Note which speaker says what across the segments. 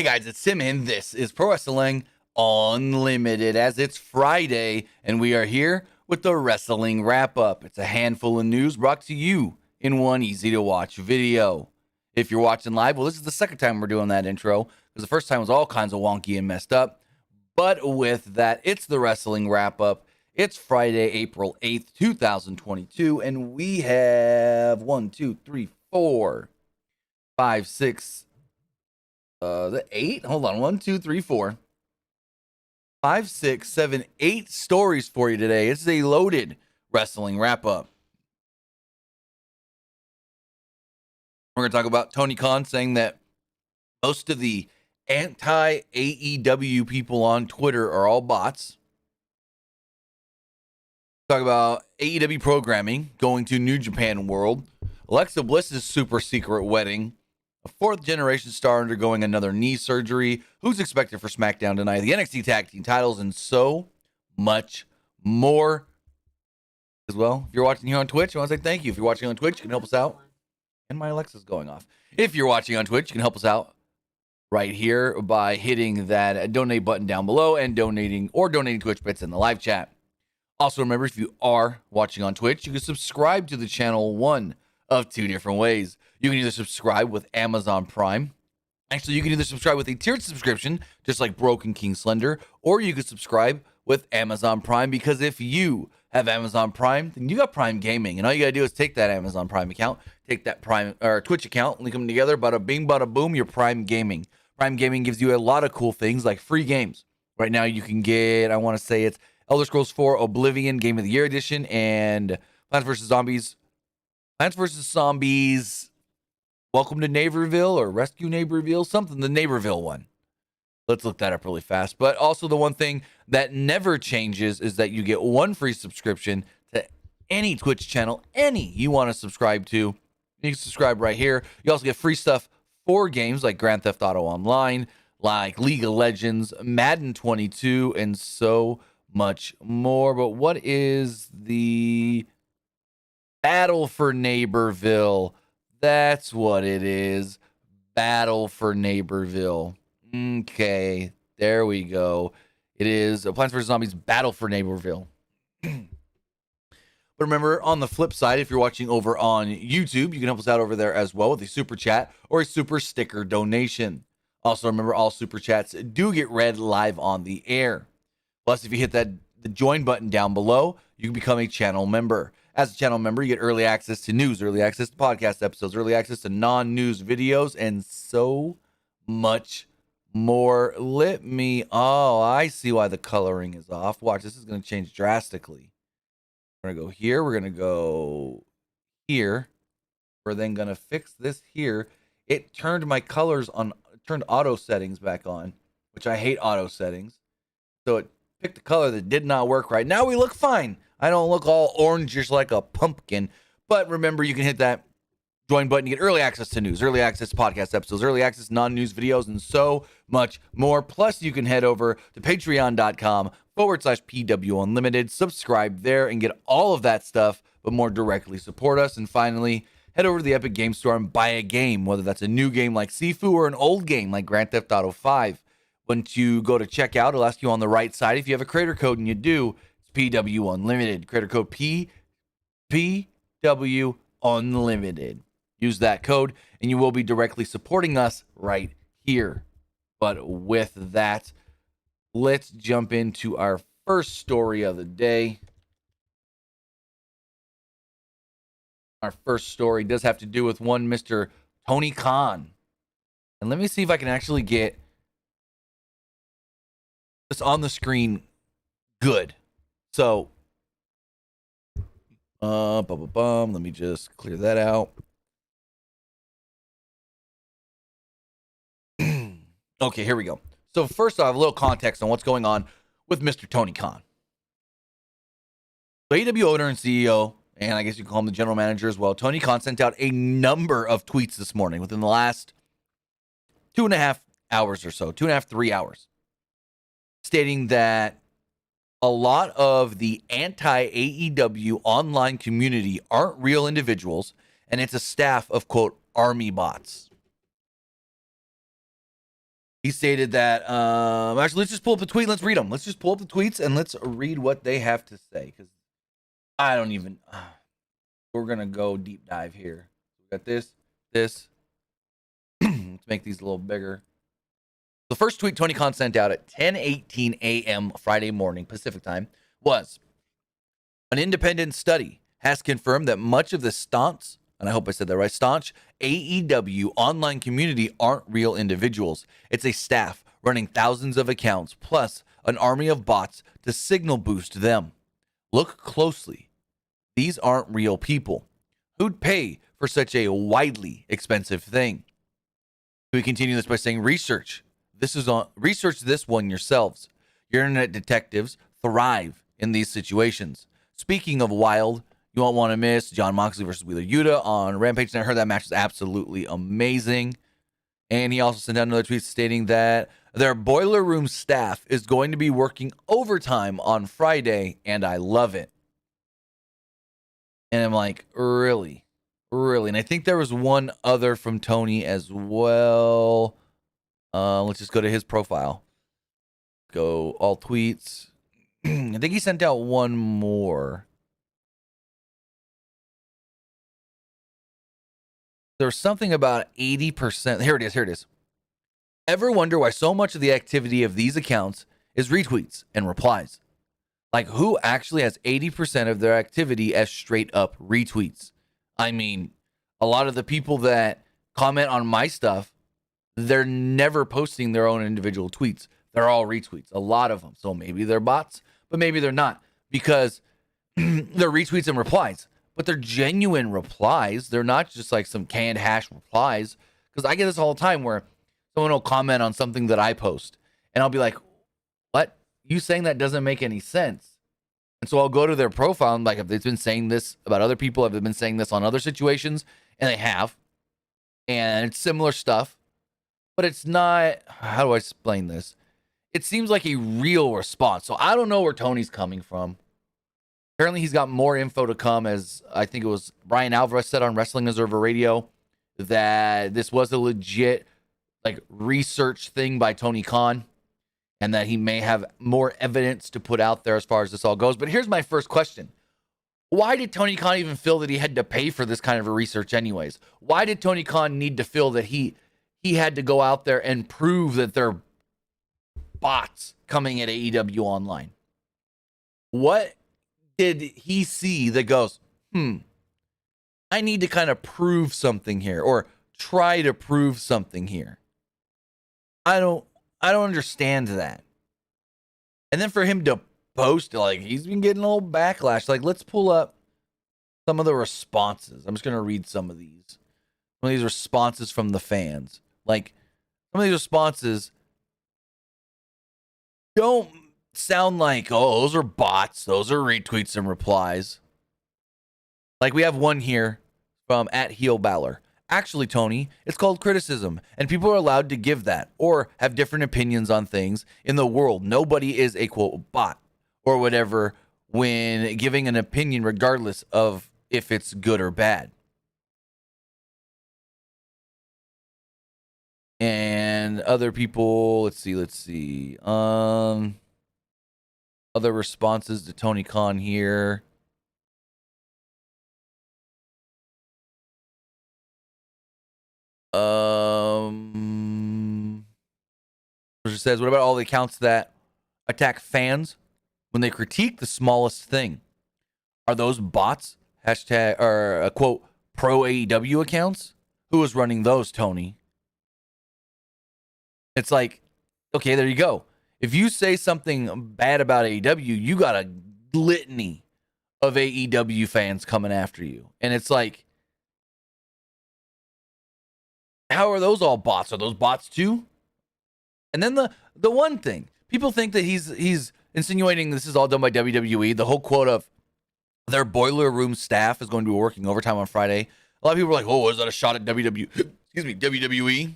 Speaker 1: Hey guys, it's Sim and this is Pro Wrestling Unlimited as it's Friday and we are here with the Wrestling Wrap-Up. It's a handful of news brought to you in one easy-to-watch video. If you're watching live, well, this is the second time we're doing that intro because the first time was all kinds of wonky and messed up. But with that, it's the Wrestling Wrap-Up. It's Friday, April 8th, 2022, and we have 1, 2, 3, 4, 5, 6, the 8. Hold on. 1, 2, 3, 4, 5, 6, 7, 8 stories for you today. It's a loaded wrestling wrap up. We're going to talk about Tony Khan saying that most of the anti-AEW people on Twitter are all bots. Talk about AEW programming going to New Japan World. Alexa Bliss's super secret wedding. A fourth-generation star undergoing another knee surgery. Who's expected for Smackdown tonight? The NXT Tag Team titles and so much more as well. If you're watching here on Twitch, I want to say thank you. If you're watching on Twitch, you can help us out. And my Alexa's going off. If you're watching on Twitch, you can help us out right here by hitting that donate button down below and donating Twitch bits in the live chat. Also, remember, if you are watching on Twitch, you can subscribe to the channel one of two different ways. You can either subscribe with Amazon Prime. Actually, you can either subscribe with a tiered subscription, just like Broken King Slender, or you can subscribe with Amazon Prime, because if you have Amazon Prime, then you got Prime Gaming. And all you got to do is take that Amazon Prime account, take that Prime or Twitch account, link them together, bada bing, bada boom, you're Prime Gaming. Prime Gaming gives you a lot of cool things like free games. Right now, you can get, I want to say it's Elder Scrolls 4 Oblivion Game of the Year Edition and Plants vs. Zombies Welcome to Neighborville or Rescue Neighborville, something, the Neighborville one. Let's look that up really fast. But also the one thing that never changes is that you get one free subscription to any Twitch channel, any you want to subscribe to. You can subscribe right here. You also get free stuff for games like Grand Theft Auto Online, like League of Legends, Madden 22, and so much more. But what is the Battle for Neighborville? That's what it is. Battle for Neighborville. Okay, there we go. It is Plants vs. Zombies Battle for Neighborville. But remember, on the flip side, if you're watching over on YouTube, you can help us out over there as well with a super chat or a super sticker donation. Also, remember, all super chats do get read live on the air. Plus, if you hit the join button down below, you can become a channel member. As a channel member, you get early access to news, early access to podcast episodes, early access to non-news videos, and so much more. I see why the coloring is off. Watch, this is going to change drastically. We're going to go here. We're going to go here. We're then going to fix this here. It turned my colors on, turned auto settings back on, which I hate auto settings. So it picked a color that did not work right. Now we look fine. I don't look all orange just like a pumpkin. But remember, you can hit that join button. You get early access to news, early access to podcast episodes, early access to non-news videos, and so much more. Plus, you can head over to patreon.com/PW Unlimited. Subscribe there and get all of that stuff, but more directly support us. And finally, head over to the Epic Game Store and buy a game, whether that's a new game like Sifu or an old game like Grand Theft Auto 5. Once you go to checkout, it'll ask you on the right side if you have a creator code, and you do. PW Unlimited. Creator code PW Unlimited. Use that code and you will be directly supporting us right here. But with that, let's jump into our first story of the day. Our first story does have to do with one Mr. Tony Khan. And let me see if I can actually get this on the screen good. So, let me just clear that out. Okay, here we go. So first off, a little context on what's going on with Mr. Tony Khan. The AEW owner and CEO, and I guess you can call him the general manager as well, Tony Khan sent out a number of tweets this morning within the last 2.5 hours or so, 2.5, 3 hours, stating that a lot of the anti-AEW online community aren't real individuals, and it's a staff of, quote, army bots. He stated that, actually, let's just pull up the tweet. Let's read them. Let's just pull up the tweets and let's read what they have to say. Because I don't even, we're going to go deep dive here. We got this. Let's make these a little bigger. The first tweet Tony Khan sent out at 10:18 a.m. Friday morning Pacific time was, an independent study has confirmed that much of the staunch, and I hope I said that right, staunch AEW online community aren't real individuals. It's a staff running thousands of accounts plus an army of bots to signal boost them. Look closely. These aren't real people. Who'd pay for such a widely expensive thing? We continue this by saying research this one yourselves. Your internet detectives thrive in these situations. Speaking of wild, you won't want to miss Jon Moxley versus Wheeler Yuta on Rampage. And I heard that match was absolutely amazing. And he also sent out another tweet stating that their boiler room staff is going to be working overtime on Friday, and I love it. And I'm like, really? Really? And I think there was one other from Tony as well. Let's just go to his profile. Go all tweets. I think he sent out one more. There's something about 80%. Here it is. Ever wonder why so much of the activity of these accounts is retweets and replies? Like, who actually has 80% of their activity as straight up retweets? I mean, a lot of the people that comment on my stuff, they're never posting their own individual tweets. They're all retweets, a lot of them. So maybe they're bots, but maybe they're not, because they're retweets and replies. But they're genuine replies. They're not just like some canned hash replies. Because I get this all the time where someone will comment on something that I post, and I'll be like, what? You saying that doesn't make any sense. And so I'll go to their profile and like, if they've been saying this about other people, have they been saying this on other situations? And they have. And it's similar stuff. But it's not, how do I explain this? It seems like a real response. So I don't know where Tony's coming from. Apparently he's got more info to come, as I think it was Brian Alvarez said on Wrestling Observer Radio, that this was a legit like research thing by Tony Khan, and that he may have more evidence to put out there as far as this all goes. But here's my first question. Why did Tony Khan even feel that he had to pay for this kind of a research anyways? Why did Tony Khan need to feel that he had to go out there and prove that there are bots coming at AEW online? What did he see that goes, I need to kind of prove something here, or try to prove something here? I don't understand that. And then for him to post, like, he's been getting a little backlash. Like, let's pull up some of the responses. I'm just going to read some of these. Some of these responses from the fans. Like, some of these responses don't sound like, oh, those are bots. Those are retweets and replies. Like, we have one here from @HeelBalor. Actually, Tony, it's called criticism, and people are allowed to give that or have different opinions on things in the world. Nobody is a, quote, bot or whatever when giving an opinion, regardless of if it's good or bad. And other people, let's see. Other responses to Tony Khan here. Which says, what about all the accounts that attack fans when they critique the smallest thing? Are those bots? Hashtag, or quote, pro AEW accounts? Who was running those, Tony? It's like, okay, there you go. If you say something bad about AEW, you got a litany of AEW fans coming after you. And it's like, how are those all bots? Are those bots too? And then the one thing, people think that he's insinuating this is all done by WWE. The whole quote of their boiler room staff is going to be working overtime on Friday. A lot of people are like, oh, is that a shot at WWE?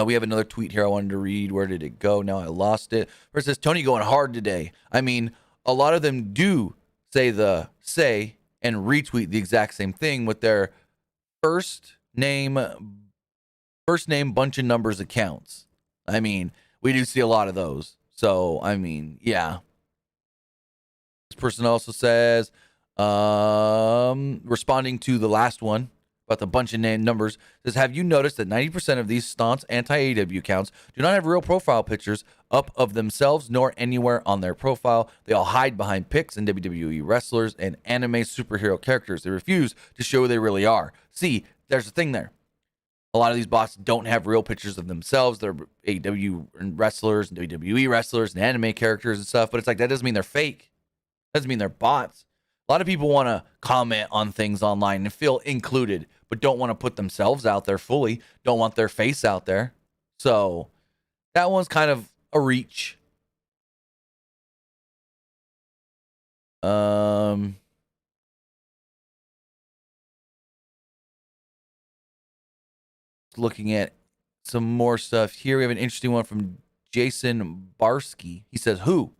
Speaker 1: We have another tweet here I wanted to read. Where did it go? Now I lost it. Where it says, Tony going hard today. I mean, a lot of them do say and retweet the exact same thing with their first name bunch of numbers accounts. I mean, we do see a lot of those. So, I mean, yeah. This person also says, responding to the last one about the bunch of numbers, says, have you noticed that 90% of these staunch anti-AEW accounts do not have real profile pictures up of themselves nor anywhere on their profile? They all hide behind pics and WWE wrestlers and anime superhero characters. They refuse to show who they really are. See, there's a thing there. A lot of these bots don't have real pictures of themselves. They're AEW wrestlers and WWE wrestlers and anime characters and stuff, but it's like that doesn't mean they're fake. Doesn't mean they're bots. A lot of people want to comment on things online and feel included, but don't want to put themselves out there fully, don't want their face out there. So that one's kind of a reach. Looking at some more stuff here. We have an interesting one from Jason Barsky. He says, who?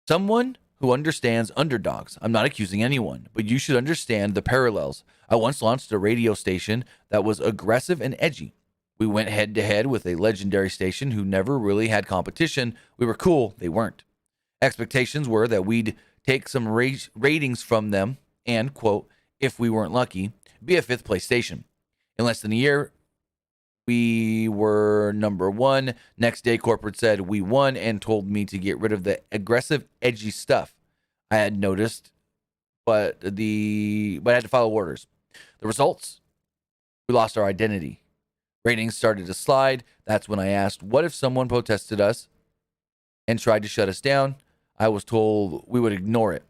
Speaker 1: Someone who understands underdogs. I'm not accusing anyone, but you should understand the parallels. I once launched a radio station that was aggressive and edgy. We went head to head with a legendary station who never really had competition. We were cool. They weren't. Expectations were that we'd take some ratings from them and, quote, if we weren't lucky, be a fifth place station. In less than a year, we were number one. Next day, corporate said we won and told me to get rid of the aggressive, edgy stuff I had noticed, but I had to follow orders. The results? We lost our identity. Ratings started to slide. That's when I asked, what if someone protested us and tried to shut us down? I was told we would ignore it.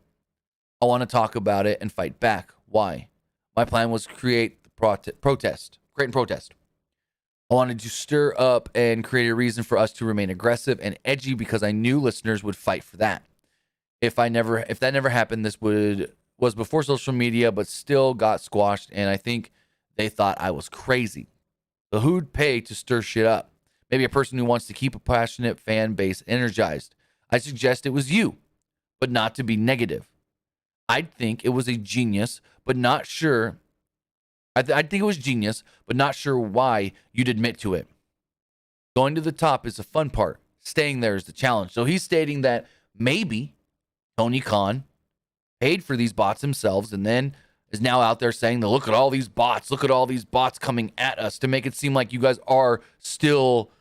Speaker 1: I want to talk about it and fight back. Why? My plan was create and protest. I wanted to stir up and create a reason for us to remain aggressive and edgy because I knew listeners would fight for that. If that never happened, this was before social media, but still got squashed, and I think they thought I was crazy. So who'd pay to stir shit up? Maybe a person who wants to keep a passionate fan base energized. I suggest it was you, but not to be negative. I'd think it was a genius, but not sure. I think it was genius, but not sure why you'd admit to it. Going to the top is the fun part. Staying there is the challenge. So he's stating that maybe Tony Khan paid for these bots themselves and then is now out there saying, look at all these bots. Look at all these bots coming at us to make it seem like you guys are still,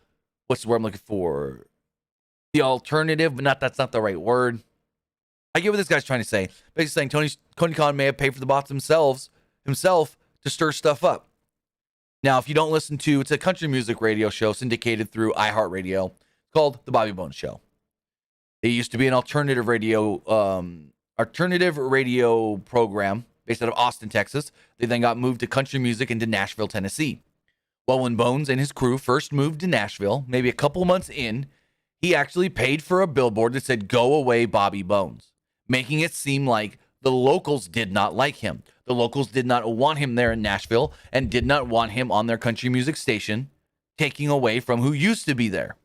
Speaker 1: what's the word I'm looking for? The alternative, but that's not the right word. I get what this guy's trying to say. Basically saying Tony Khan may have paid for the bots himself to stir stuff up. Now, if you don't listen to, it's a country music radio show syndicated through iHeartRadio called The Bobby Bones Show. It used to be an alternative radio program based out of Austin, Texas. They then got moved to country music into Nashville, Tennessee. Well, when Bones and his crew first moved to Nashville, maybe a couple months in, he actually paid for a billboard that said, "Go away, Bobby Bones," making it seem like the locals did not like him. The locals did not want him there in Nashville and did not want him on their country music station, taking away from who used to be there.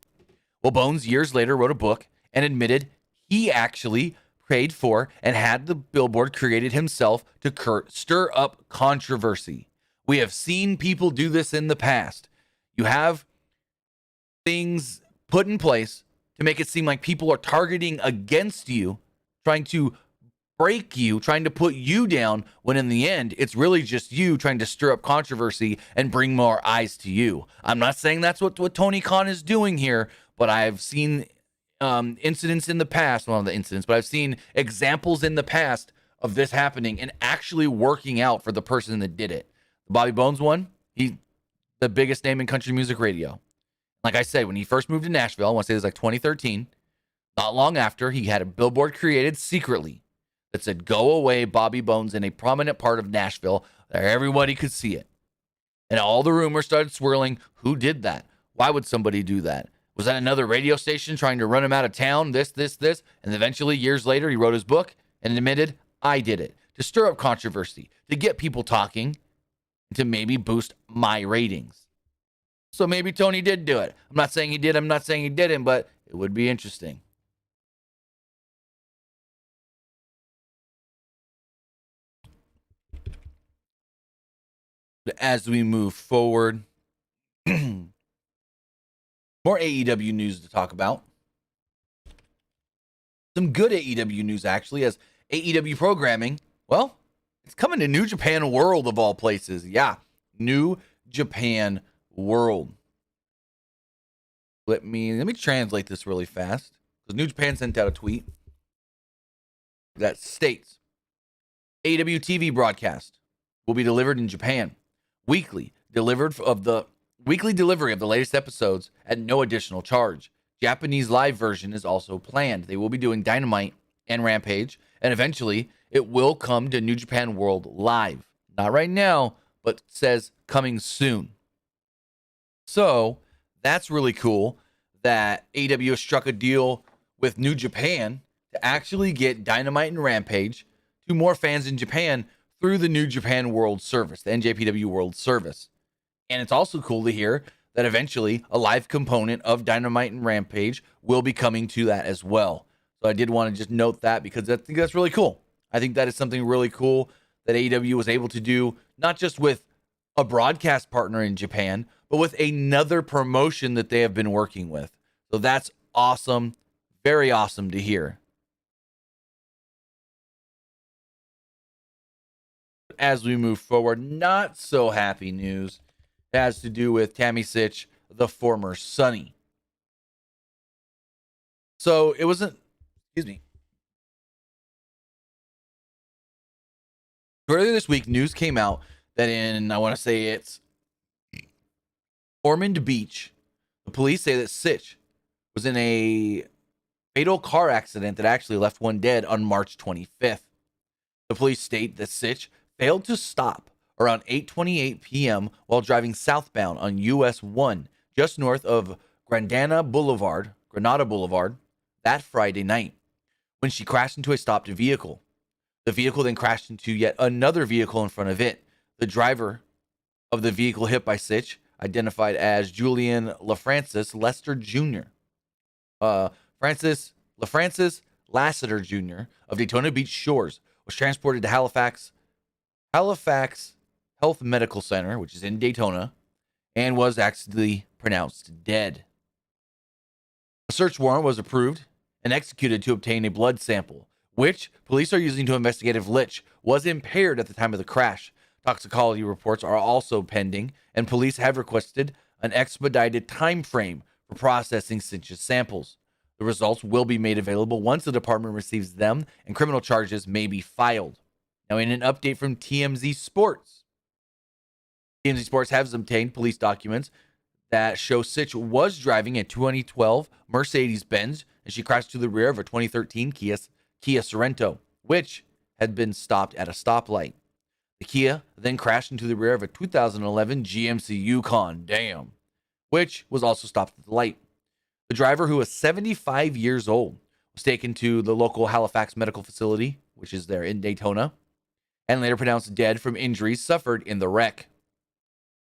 Speaker 1: Well, Bones years later wrote a book and admitted he actually paid for and had the billboard created himself to stir up controversy. We have seen people do this in the past. You have things put in place to make it seem like people are targeting against you, trying to break you, trying to put you down, when in the end, it's really just you trying to stir up controversy and bring more eyes to you. I'm not saying that's what Tony Khan is doing here, but I've seen incidents in the past, well, not the incidents, but I've seen examples in the past of this happening and actually working out for the person that did it. The Bobby Bones one, he's the biggest name in country music radio. Like I said, when he first moved to Nashville, I want to say it was like 2013, not long after, he had a billboard created secretly that said, "Go away, Bobby Bones," in a prominent part of Nashville that everybody could see it. And all the rumors started swirling. Who did that? Why would somebody do that? Was that another radio station trying to run him out of town? This. And eventually, years later, he wrote his book and admitted, I did it, to stir up controversy, to get people talking, to maybe boost my ratings. So maybe Tony did do it. I'm not saying he did. I'm not saying he didn't, but it would be interesting. As we move forward, more More AEW news to talk about. Some good AEW news, actually, as AEW programming, well, it's coming to New Japan World of all places. Yeah, New Japan World. Let me translate this really fast, because New Japan sent out a tweet that states AEW TV broadcast will be delivered in Japan. Weekly delivery of the latest episodes at no additional charge. Japanese live version is also planned. They will be doing Dynamite and Rampage, and eventually it will come to New Japan World live. Not right now, but says coming soon. So that's really cool that AEW has struck a deal with New Japan to actually get Dynamite and Rampage to more fans in Japan through the New Japan World Service, the NJPW World Service. And it's also cool to hear that eventually a live component of Dynamite and Rampage will be coming to that as well. So I did want to just note that, because I think that's really cool. I think that is something really cool that AEW was able to do, not just with a broadcast partner in Japan, but with another promotion that they have been working with. So that's awesome. Very awesome to hear. As we move forward, not so happy news. It has to do with Tammy Sytch, the former Sunny. So it wasn't, earlier this week, news came out that in, I want to say it's Ormond Beach, the police say that Sytch was in a fatal car accident that actually left one dead on March 25th. The police state that Sytch failed to stop around 8:28 p.m. while driving southbound on US 1, just north of Granada Boulevard, that Friday night, when she crashed into a stopped vehicle. The vehicle then crashed into yet another vehicle in front of it. The driver of the vehicle hit by Sytch, identified as Julian LaFrancis Lester Jr. Francis Lassiter Jr. of Daytona Beach Shores was transported to Halifax Health Medical Center, which is in Daytona, and was accidentally pronounced dead. A search warrant was approved and executed to obtain a blood sample, which police are using to investigate if Sytch was impaired at the time of the crash. Toxicology reports are also pending, and police have requested an expedited time frame for processing Sytch's samples. The results will be made available once the department receives them, and criminal charges may be filed. Now, in an update from TMZ Sports, TMZ Sports has obtained police documents that show Sytch was driving a 2012 Mercedes-Benz, and she crashed to the rear of a 2013 Kia Sorento, which had been stopped at a stoplight. The Kia then crashed into the rear of a 2011 GMC Yukon, which was also stopped at the light. The driver, who was 75 years old, was taken to the local Halifax Medical Facility, which is there in Daytona, and later pronounced dead from injuries suffered in the wreck.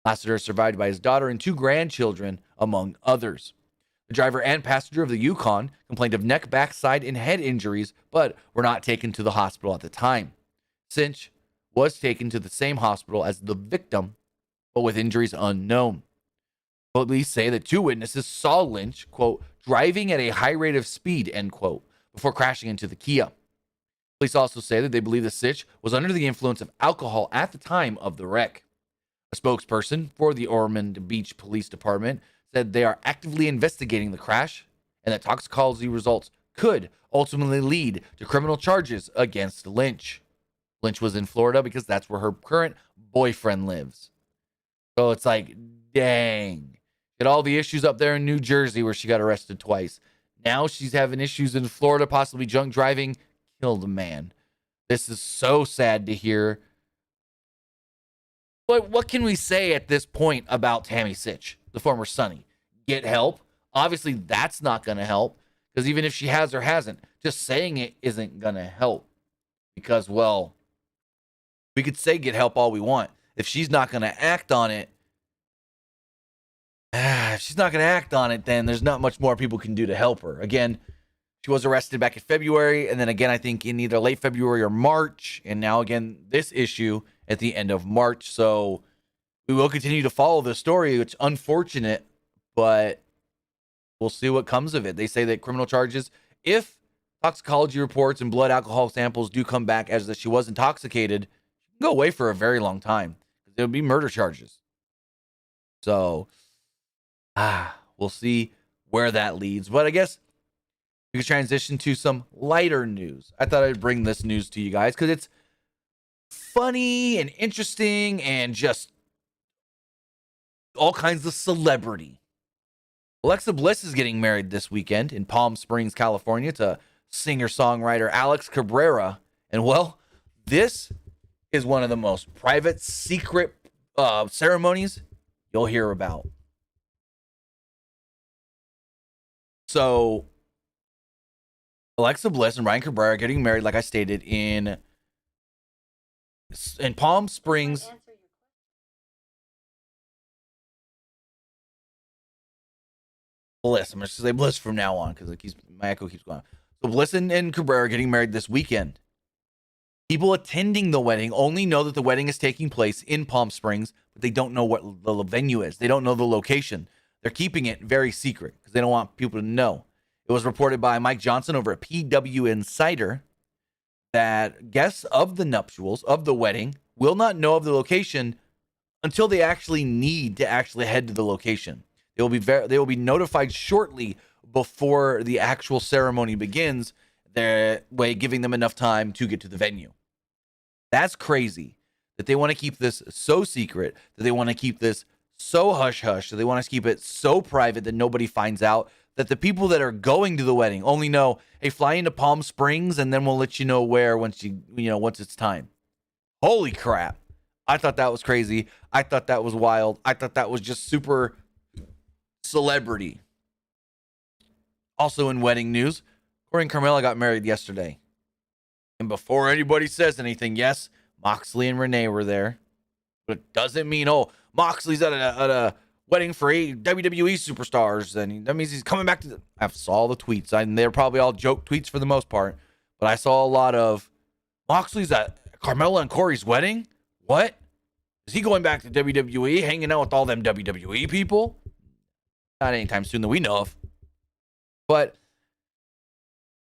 Speaker 1: Lassiter is survived by his daughter and 2 grandchildren, among others. The driver and passenger of the Yukon complained of neck, backside, and head injuries, but were not taken to the hospital at the time. Sytch was taken to the same hospital as the victim, but with injuries unknown. Police say that 2 witnesses saw Lynch, quote, driving at a high rate of speed, end quote, before crashing into the Kia. Police also say that they believe that Sytch was under the influence of alcohol at the time of the wreck. A spokesperson for the Ormond Beach Police Department said they are actively investigating the crash and that toxicology results could ultimately lead to criminal charges against Lynch. Lynch was in Florida because that's where her current boyfriend lives. So it's like, dang. Get all the issues up there in New Jersey where she got arrested twice. Now she's having issues in Florida, possibly drunk driving. Killed a man. This is so sad to hear. But what can we say at this point about Tammy Sytch, the former Sunny? Get help? Obviously, that's not going to help, because even if she has or hasn't, just saying it isn't going to help. Because, well, we could say get help all we want. If she's not going to act on it, then there's not much more people can do to help her. Again, she was arrested back in February, and then again, I think in either late February or March, and now again, this issue at the end of March. So we will continue to follow the story. It's unfortunate, but we'll see what comes of it. They say that criminal charges, if toxicology reports and blood alcohol samples do come back as that she was intoxicated, she can go away for a very long time. There'll be murder charges. So, we'll see where that leads. But I guess we could transition to some lighter news. I thought I'd bring this news to you guys because it's funny and interesting and just all kinds of celebrity. Alexa Bliss is getting married this weekend in Palm Springs, California to singer-songwriter Alex Cabrera. And well, this is one of the most private, secret ceremonies you'll hear about. So, Alexa Bliss and Ryan Cabrera are getting married, like I stated, in Palm Springs. Bliss. I'm just going to say Bliss from now on because my echo keeps going. So Bliss and Cabrera are getting married this weekend. People attending the wedding only know that the wedding is taking place in Palm Springs, but they don't know what the venue is. They don't know the location. They're keeping it very secret because they don't want people to know. It was reported by Mike Johnson over at PW Insider that guests of the nuptials, of the wedding, will not know of the location until they actually need to actually head to the location. They will be notified shortly before the actual ceremony begins, that way giving them enough time to get to the venue. That's crazy that they want to keep this so secret, that they want to keep this so hush-hush, that they want to keep it so private that nobody finds out, that the people that are going to the wedding only know, hey, fly into Palm Springs and then we'll let you know where once it's time. Holy crap. I thought that was crazy. I thought that was wild. I thought that was just super celebrity. Also in wedding news, Corey and Carmella got married yesterday. And before anybody says anything, yes, Moxley and Renee were there. But it doesn't mean, Moxley's at a wedding for WWE superstars, and that means he's coming back to I saw the tweets, and they're probably all joke tweets for the most part, but I saw a lot of Moxley's at Carmella and Corey's wedding. What? Is he going back to WWE, hanging out with all them WWE people? Not anytime soon that we know of. But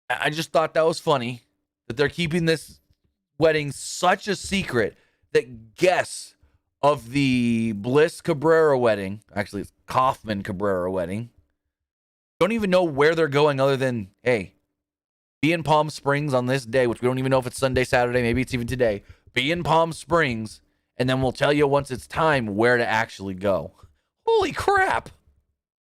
Speaker 1: I just thought that was funny that they're keeping this wedding such a secret that guests of the Bliss Cabrera wedding, actually it's Kaufman Cabrera wedding, don't even know where they're going other than, hey, be in Palm Springs on this day, which we don't even know if it's Sunday, Saturday, maybe it's even today. Be in Palm Springs, and then we'll tell you once it's time where to actually go. Holy crap.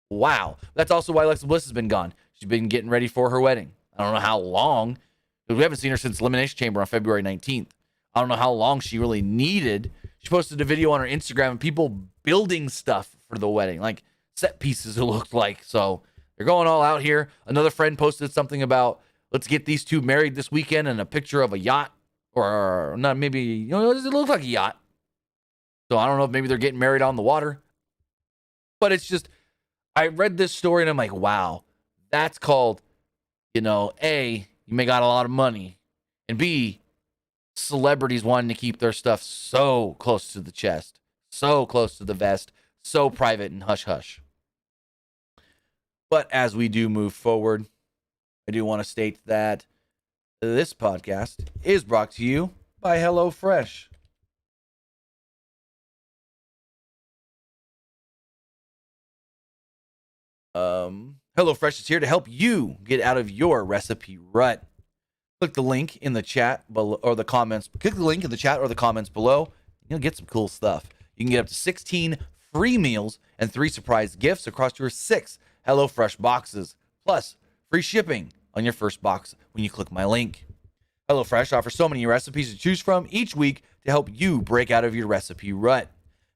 Speaker 1: Wow. That's also why Alexa Bliss has been gone. She's been getting ready for her wedding. I don't know how long, because we haven't seen her since Elimination Chamber on February 19th. I don't know how long she really needed. She posted a video on her Instagram of people building stuff for the wedding, like set pieces it looked like. So they're going all out here. Another friend posted something about, let's get these two married this weekend, and a picture of a yacht, or not, maybe, it looks like a yacht. So I don't know if maybe they're getting married on the water. But it's just, I read this story and I'm like, wow, that's called, A, you may got a lot of money, and B, celebrities wanting to keep their stuff so close to the chest, so close to the vest, so private and hush-hush. But as we do move forward, I do want to state that this podcast is brought to you by HelloFresh. HelloFresh is here to help you get out of your recipe rut. Click the link in the chat below, or the comments. Click the link in the chat or the comments below. You'll get some cool stuff. You can get up to 16 free meals and 3 surprise gifts across your 6 HelloFresh boxes, plus free shipping on your first box when you click my link. HelloFresh offers so many recipes to choose from each week to help you break out of your recipe rut.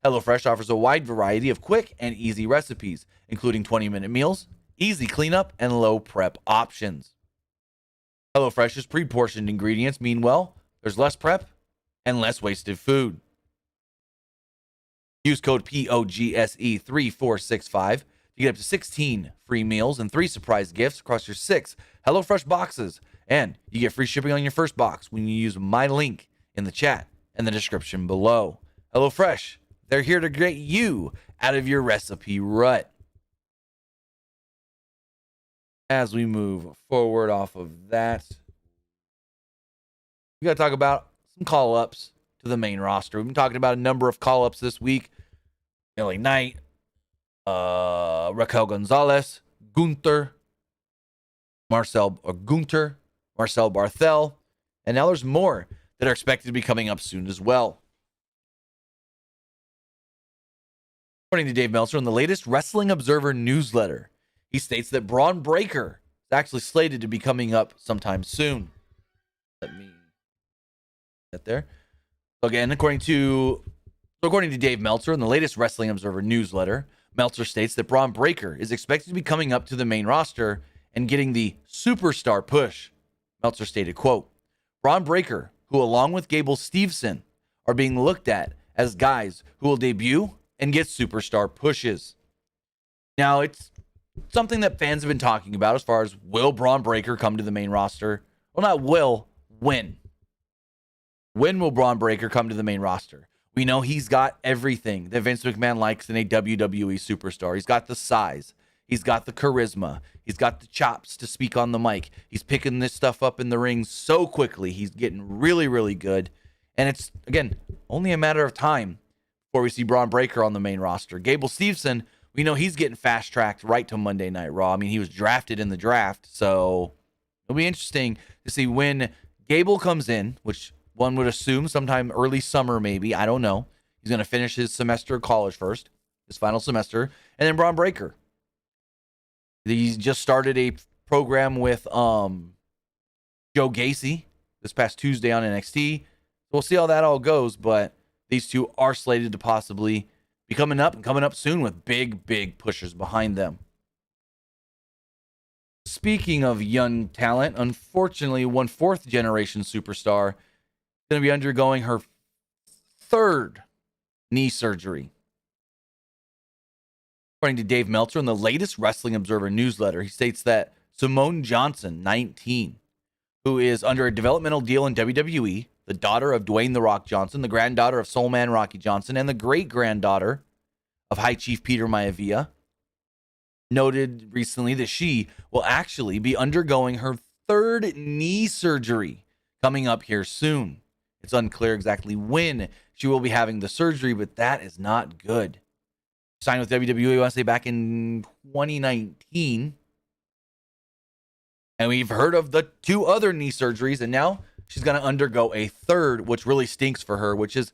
Speaker 1: HelloFresh offers a wide variety of quick and easy recipes, including 20-minute meals, easy cleanup, and low prep options. HelloFresh's pre-portioned ingredients mean, well, there's less prep and less wasted food. Use code POGSE3465 to get up to 16 free meals and 3 surprise gifts across your 6 HelloFresh boxes. And you get free shipping on your first box when you use my link in the chat and the description below. HelloFresh, they're here to get you out of your recipe rut. as we move forward off of that, we got to talk about some call-ups to the main roster. We've been talking about a number of call-ups this week. LA Knight, Raquel Gonzalez, Marcel Barthel, and now there's more that are expected to be coming up soon as well. According to Dave Meltzer in the latest Wrestling Observer newsletter, he states that Braun Breaker is actually slated to be coming up sometime soon. Let me get there. Again, according to Dave Meltzer in the latest Wrestling Observer newsletter, Meltzer states that Braun Breaker is expected to be coming up to the main roster and getting the superstar push. Meltzer stated, quote, Braun Breaker, who along with Gable Steveson are being looked at as guys who will debut and get superstar pushes. Now, it's something that fans have been talking about as far as will Braun Breaker come to the main roster? Well, not will, when. When will Braun Breaker come to the main roster? We know he's got everything that Vince McMahon likes in a WWE superstar. He's got the size. He's got the charisma. He's got the chops to speak on the mic. He's picking this stuff up in the ring so quickly. He's getting really, really good. And it's, again, only a matter of time before we see Braun Breaker on the main roster. Gable Steveson, we know he's getting fast-tracked right to Monday Night Raw. I mean, he was drafted in the draft, so it'll be interesting to see when Gable comes in, which one would assume sometime early summer maybe. I don't know. He's going to finish his semester of college first, his final semester, and then Braun Breaker. He just started a program with Joe Gacy this past Tuesday on NXT. We'll see how that all goes, but these two are slated to possibly be coming up soon with big, big pushers behind them. Speaking of young talent, unfortunately, one fourth generation superstar is going to be undergoing her third knee surgery. According to Dave Meltzer in the latest Wrestling Observer newsletter, he states that Simone Johnson, 19, who is under a developmental deal in WWE, the daughter of Dwayne The Rock Johnson, the granddaughter of Soul Man Rocky Johnson, and the great-granddaughter of High Chief Peter Maivia, noted recently that she will actually be undergoing her third knee surgery coming up here soon. It's unclear exactly when she will be having the surgery, but that is not good. Signed with WWE USA back in 2019. And we've heard of the two other knee surgeries, and now she's going to undergo a third, which really stinks for her, which is,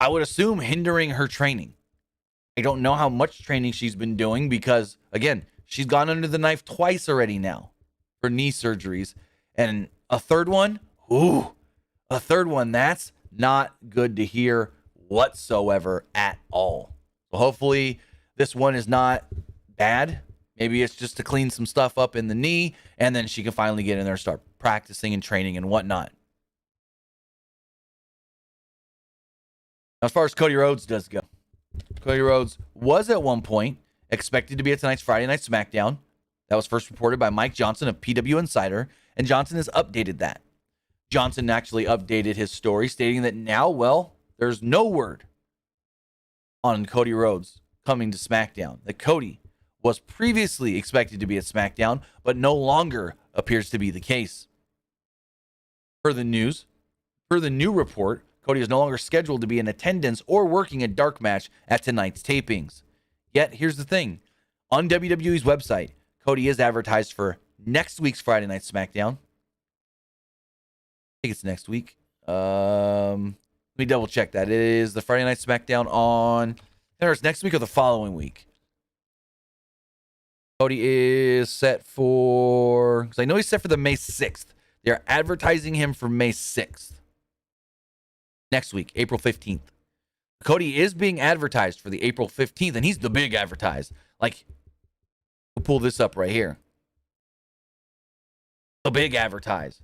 Speaker 1: I would assume, hindering her training. I don't know how much training she's been doing because, again, she's gone under the knife twice already now for knee surgeries. And a third one, that's not good to hear whatsoever at all. So hopefully this one is not bad. Maybe it's just to clean some stuff up in the knee, and then she can finally get in there and start practicing and training and whatnot. As far as Cody Rhodes does go, Cody Rhodes was at one point expected to be at tonight's Friday Night Smackdown. That was first reported by Mike Johnson of PW Insider, and Johnson has updated that. Johnson actually updated his story, stating that now, well, there's no word on Cody Rhodes coming to SmackDown. That Cody was previously expected to be at SmackDown, but no longer appears to be the case. Per the new report, Cody is no longer scheduled to be in attendance or working a dark match at tonight's tapings. Yet, here's the thing. On WWE's website, Cody is advertised for next week's Friday Night Smackdown. I think it's next week. Let me double check that. It is the Friday Night Smackdown on, either it's next week or the following week. Cody is set for, because I know he's set for the May 6th. They're advertising him for May 6th. Next week, April 15th. Cody is being advertised for the April 15th, and he's the big advertised. Like, we'll pull this up right here. The big advertised.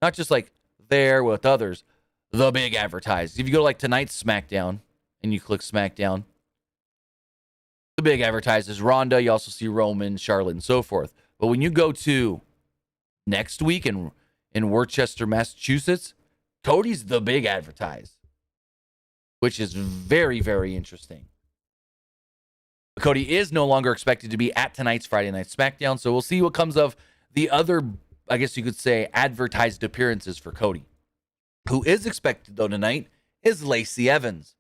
Speaker 1: Not just like there with others. The big advertised. If you go to like tonight's SmackDown and you click SmackDown, the big advertised is Ronda. You also see Roman, Charlotte, and so forth. But when you go to next week in Worcester, Massachusetts, Cody's the big advertised, which is very, very interesting. Cody is no longer expected to be at tonight's Friday Night Smackdown, so we'll see what comes of the other, I guess you could say, advertised appearances for Cody. Who is expected, though, tonight is Lacey Evans.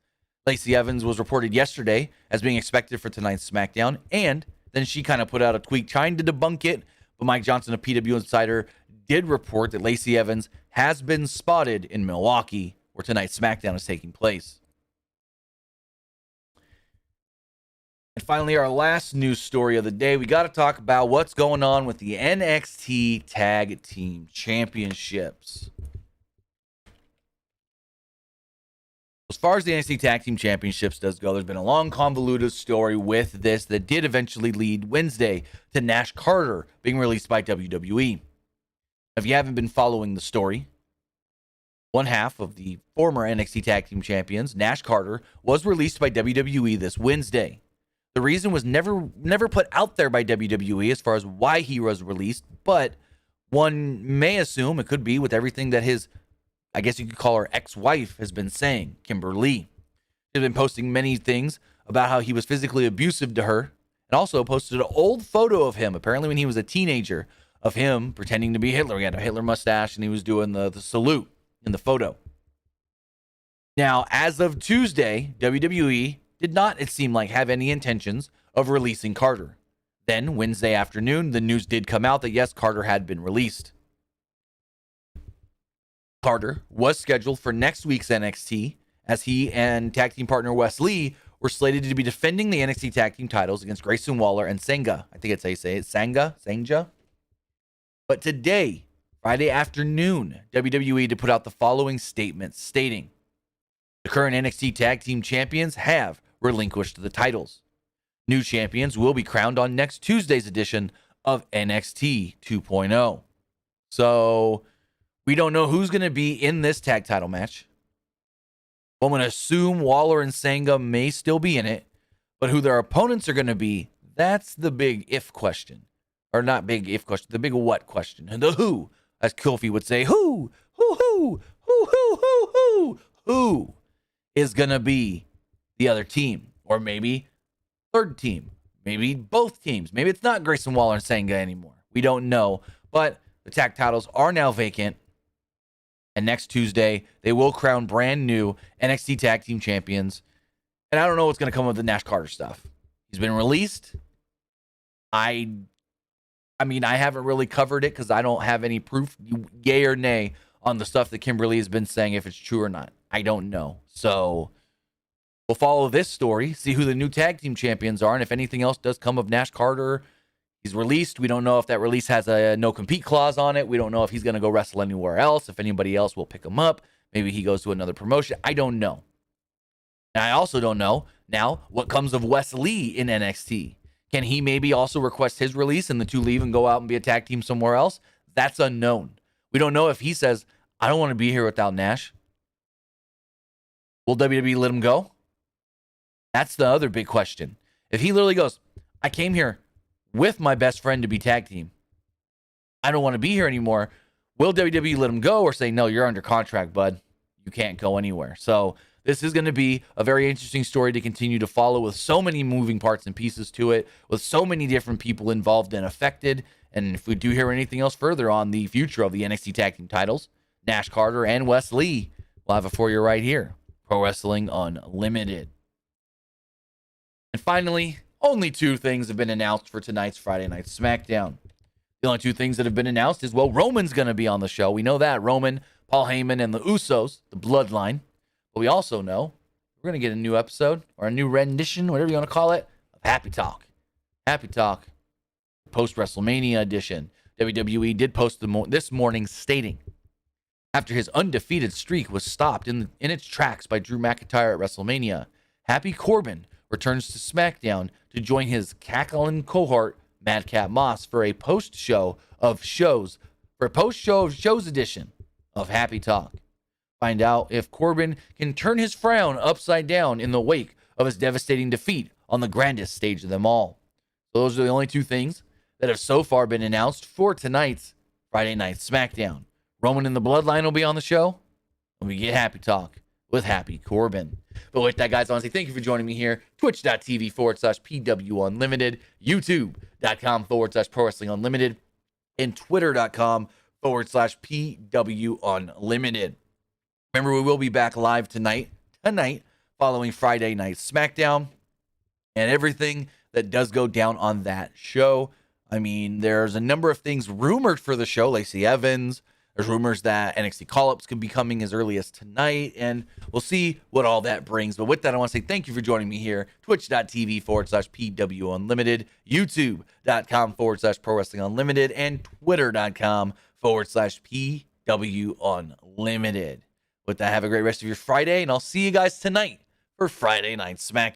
Speaker 1: Lacey Evans was reported yesterday as being expected for tonight's SmackDown, and then she kind of put out a tweet trying to debunk it, but Mike Johnson, a PWU insider, did report that Lacey Evans has been spotted in Milwaukee, where tonight's SmackDown is taking place. And finally, our last news story of the day, we got to talk about what's going on with the NXT Tag Team Championships. As far as the NXT Tag Team Championships does go, there's been a long, convoluted story with this that did eventually lead Wednesday to Nash Carter being released by WWE. If you haven't been following the story, one half of the former NXT Tag Team Champions, Nash Carter, was released by WWE this Wednesday. The reason was never put out there by WWE as far as why he was released, but one may assume it could be with everything that his, I guess you could call her ex-wife, has been saying, Kimberly. She's been posting many things about how he was physically abusive to her, and also posted an old photo of him, apparently when he was a teenager, of him pretending to be Hitler. He had a Hitler mustache, and he was doing the salute in the photo. Now, as of Tuesday, WWE did not, it seemed like, have any intentions of releasing Carter. Then, Wednesday afternoon, the news did come out that, yes, Carter had been released. Carter was scheduled for next week's NXT, as he and tag team partner Wes Lee were slated to be defending the NXT tag team titles against Grayson Waller and Senga. I think it's how you say it, Senga. But today, Friday afternoon, WWE did put out the following statement stating, the current NXT tag team champions have relinquished the titles. New champions will be crowned on next Tuesday's edition of NXT 2.0. So, we don't know who's going to be in this tag title match. I'm going to assume Waller and Senga may still be in it, but who their opponents are going to be, that's the big if question. Or not big if question, the big what question. And the who, as Kofi would say, who is going to be the other team? Or maybe third team. Maybe both teams. Maybe it's not Grayson Waller and Senga anymore. We don't know. But the tag titles are now vacant. And next Tuesday, they will crown brand new NXT Tag Team Champions. And I don't know what's going to come of the Nash Carter stuff. He's been released. I mean, I haven't really covered it because I don't have any proof, yay or nay, on the stuff that Kimberly has been saying, if it's true or not. I don't know. So we'll follow this story, see who the new tag team champions are, and if anything else does come of Nash Carter, he's released. We don't know if that release has a no-compete clause on it. We don't know if he's going to go wrestle anywhere else, if anybody else will pick him up. Maybe he goes to another promotion. I don't know. And I also don't know now what comes of Wes Lee in NXT. Can he maybe also request his release and the two leave and go out and be a tag team somewhere else? That's unknown. We don't know if he says, I don't want to be here without Nash. Will WWE let him go? That's the other big question. If he literally goes, I came here with my best friend to be tag team. I don't want to be here anymore. Will WWE let him go or say, no, you're under contract, bud. You can't go anywhere. So this is going to be a very interesting story to continue to follow with so many moving parts and pieces to it, with so many different people involved and affected. And if we do hear anything else further on the future of the NXT Tag Team titles, Nash Carter and Wes Lee, we'll have it for you right here. Pro Wrestling Unlimited. And finally, only two things have been announced for tonight's Friday Night Smackdown. The only two things that have been announced is, well, Roman's going to be on the show. We know that. Roman, Paul Heyman, and the Usos, the Bloodline. But we also know we're going to get a new episode, or a new rendition, whatever you want to call it, of Happy Talk. Happy Talk, post-WrestleMania edition. WWE did post this morning stating, after his undefeated streak was stopped in its tracks by Drew McIntyre at WrestleMania, Happy Corbin returns to SmackDown to join his cackling cohort, Madcap Moss, for a post-show of shows edition of Happy Talk. Find out if Corbin can turn his frown upside down in the wake of his devastating defeat on the grandest stage of them all. So those are the only two things that have so far been announced for tonight's Friday Night SmackDown. Roman and the Bloodline will be on the show, and we get Happy Talk with Happy Corbin. But with that, guys, I want to say thank you for joining me here. Twitch.tv/PW Unlimited, YouTube.com/Pro Wrestling Unlimited, and Twitter.com/PW Unlimited. Remember, we will be back live tonight, following Friday night Smackdown, and everything that does go down on that show. I mean, there's a number of things rumored for the show. Lacey Evans. There's rumors that NXT call-ups could be coming as early as tonight, and we'll see what all that brings. But with that, I want to say thank you for joining me here. Twitch.tv/PW Unlimited, YouTube.com/Pro Wrestling Unlimited, and Twitter.com/PW Unlimited. With that, have a great rest of your Friday, and I'll see you guys tonight for Friday Night Smack.